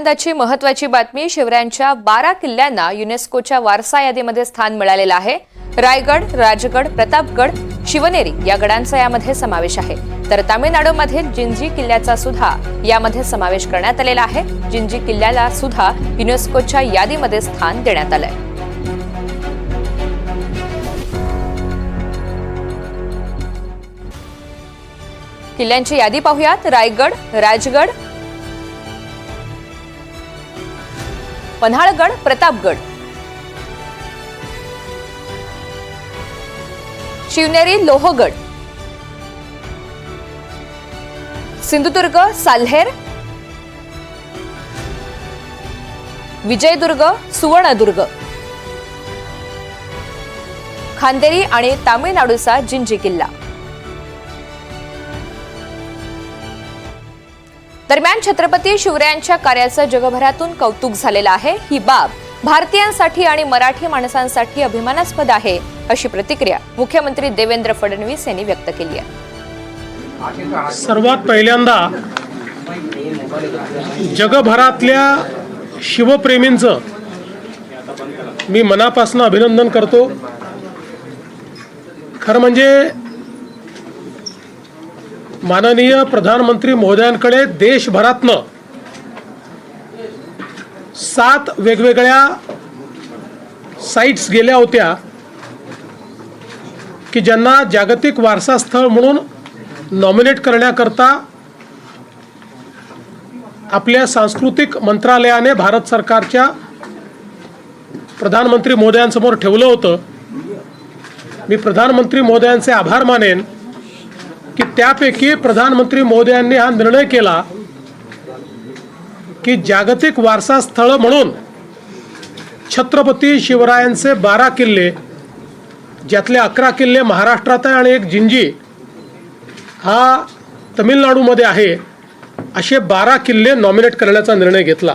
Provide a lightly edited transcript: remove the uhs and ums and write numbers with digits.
यंदाची महत्त्वाची बातमी, शिवरायांच्या 12 किल्ल्यांना युनेस्कोच्या वारसा यादीमध्ये स्थान मिळालेलं आहे। रायगड, राजगड, प्रतापगड, शिवनेरी या गडांचा यामध्ये समावेश आहे। तर तामिळनाडूमधील जिंजी किल्ल्याचा सुद्धा यामध्ये समावेश करण्यात आलेला आहे। जिंजी किल्ल्याला सुद्धा युनेस्कोच्या यादीमध्ये स्थान देण्यात आलंय। किल्ल्यांची यादी पाहूयात। रायगड, राजगड, पन्हाळगड, प्रतापगड, शिवनेरी, लोहगड, सिंधुदुर्ग, साल्हेर, विजयदुर्ग, सुवर्णदुर्ग, खांदेरी आणि तामिळनाडूचा जिंजी किल्ला। दरम्यान छत्रपती शिवरायांच्या कार्याचं जगभरातून कौतुक झालेलं आहे। ही बाब भारतीयांसाठी आणि मराठी माणसांसाठी अभिमानास्पद आहे, अशी प्रतिक्रिया मुख्यमंत्री देवेंद्र फडणवीस यांनी व्यक्त केली आहे। सर्वात पहिल्यांदा जगभरातल्या शिवप्रेमींचं मी मनापासून अभिनंदन करतो। खरं म्हणजे माननीय प्रधानमंत्री महोदयांकडे देशभरातनं 7 वेगवेगळ्या साइट्स गेल्या होत्या की ज्यांना जागतिक वारसा स्थळ म्हणून नॉमिनेट करण्याकरता आपल्या सांस्कृतिक मंत्रालयाने भारत सरकारच्या प्रधानमंत्री महोदयांसमोर ठेवलं होतं। मी प्रधानमंत्री महोदयांचे आभार मानेन की त्यापैकी प्रधानमंत्री महोदयांनी हा निर्णय केला की जागतिक वारसा स्थळ म्हणून छत्रपती शिवरायांचे 12 किल्ले, ज्यातले 11 किल्ले महाराष्ट्रात आहे आणि एक जिंजी हा तमिळनाडूमध्ये आहे, असे 12 किल्ले नॉमिनेट करण्याचा निर्णय घेतला।